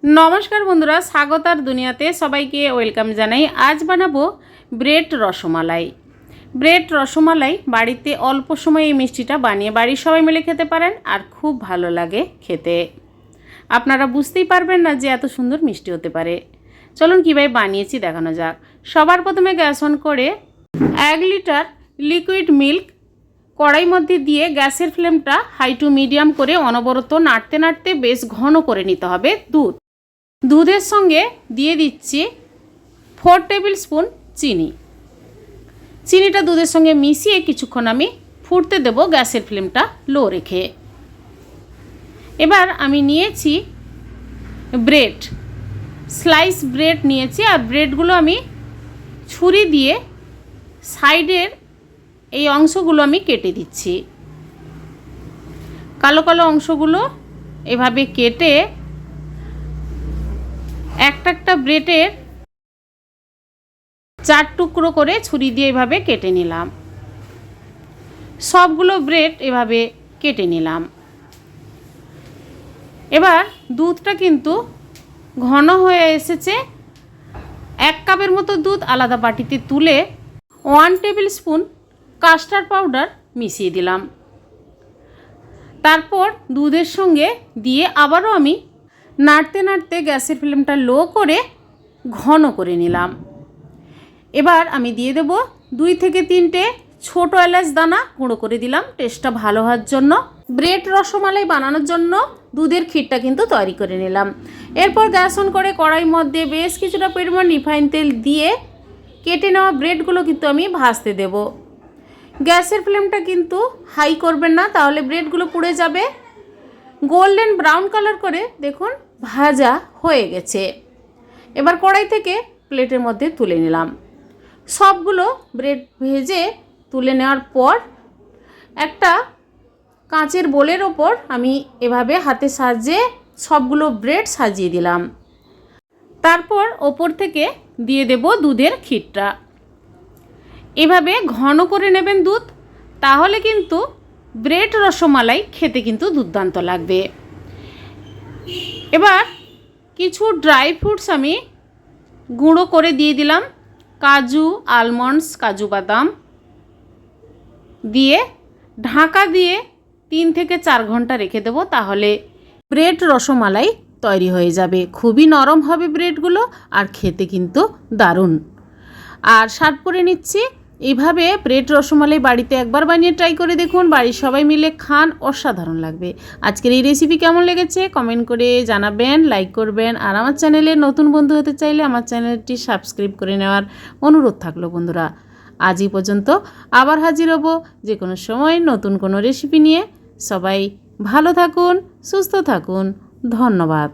नमस्कार बंधुरा स्वागतार दुनियाते सबाइके वेलकाम जानाई। आज बानाबो ब्रेड रसमालाई। ब्रेड रसमालाई बाड़ीते अल्प समय मिष्टिटा बानिये बाड़ीर सबाई मिले खेते पारेन और खूब भालो लागे खेते। आपनारा बुझतेई पारबेन ना जे एत सुंदर मिष्टि होते पारे। चलुन किभाबे बानिয়েছি देखानो जाक। सबार प्रथमे ग्यास अन करे 1 लिटार लिकुइड मिल्क कड़ाई मध्य दिए गैसेर फ्लेमटा हाई टू मिडियाम करे अनबरत नाड़ते नाड़ते बेश घन करे निते हबे दूध। दूधेर संगे दिए दिচ্ছি 4 टेबिल स्पून चीनी। चीनीटा दूधेर संगे मिशिए किछुक्षण आमी फुटते देब गैसेर फ्लेमटा लो रेखे। एबार आमी निয়েছি ब्रेड, स्लाइस ब्रेड निয়েছি और ब्रेडगुलो आमी छुरी दिए साइडेर এই অংশগুলো আমি কেটে দিচ্ছি। কালো কালো অংশগুলো এভাবে কেটে একটা একটা ব্রেডের 4 টুকরো করে ছুরি দিয়ে এভাবে কেটে নিলাম। সবগুলো ব্রেড এভাবে কেটে নিলাম। এবার দুধটা কিন্তু ঘন হয়ে এসেছে। 1 কাপের মতো দুধ আলাদা বাটিতে তুলে 1 টেবিল স্পুন কাস্টার্ড পাউডার মিশিয়ে দিলাম। তারপর দুধের সঙ্গে দিয়ে আবারও আমি নাড়তে নাড়তে গ্যাসের ফ্লেমটা লো করে ঘন করে নিলাম। এবার আমি দিয়ে দেব 2 থেকে 3টে ছোট এলাচ দানা গুঁড়ো করে দিলাম টেস্টটা ভালো হওয়ার জন্য। ব্রেড রসমালাই বানানোর জন্য দুধের ক্ষীরটা কিন্তু তৈরি করে নিলাম। এরপর গ্যাস অন করে কড়াইয়ের মধ্যে বেশ কিছুটা পরিমাণ রিফাইন তেল দিয়ে কেটে নেওয়া ব্রেডগুলো কিন্তু আমি ভাজতে দেব। গ্যাসের ফ্লেমটা কিন্তু হাই করবেন না, তাহলে ব্রেডগুলো পুড়ে যাবে। গোল্ডেন ব্রাউন কালার করে দেখুন ভাজা হয়ে গেছে। এবার কড়াই থেকে প্লেটের মধ্যে তুলে নিলাম। সবগুলো ব্রেড ভেজে তুলে নেওয়ার পর একটা কাঁচের বোলের ওপর আমি এভাবে হাতের সাহায্যে সবগুলো ব্রেড সাজিয়ে দিলাম। তারপর ওপর থেকে দিয়ে দেব দুধের ক্ষীরটা। এভাবে ঘন করে নেবেন দুধ, তাহলে কিন্তু ব্রেড রসমালাই খেতে কিন্তু দুর্দান্ত লাগবে। এবার কিছু ড্রাই ফ্রুটস আমি গুঁড়ো করে দিয়ে দিলাম, কাজু, আলমন্ডস, কাজু বাদাম দিয়ে ঢাকা দিয়ে 3 থেকে 4 ঘন্টা রেখে দেবো, তাহলে ব্রেড রসমালাই তৈরি হয়ে যাবে। খুবই নরম হবে ব্রেডগুলো আর খেতে কিন্তু দারুণ। আর সার্ভ করে নিচ্ছি। এইভাবে ব্রেড রসমালাই বাড়িতে একবার বানিয়ে ট্রাই করে দেখুন, বাড়ির সবাই মিলে খান, অসাধারণ লাগবে। আজকের এই রেসিপি কেমন লেগেছে কমেন্ট করে জানাবেন, লাইক করবেন। আর আমার চ্যানেলে নতুন বন্ধু হতে চাইলে আমার চ্যানেলটি সাবস্ক্রাইব করে নেওয়ার অনুরোধ থাকলো বন্ধুরা। আজ এই পর্যন্ত, আবার হাজির হব যে কোনো সময় নতুন কোনো রেসিপি নিয়ে। সবাই ভালো থাকুন, সুস্থ থাকুন, ধন্যবাদ।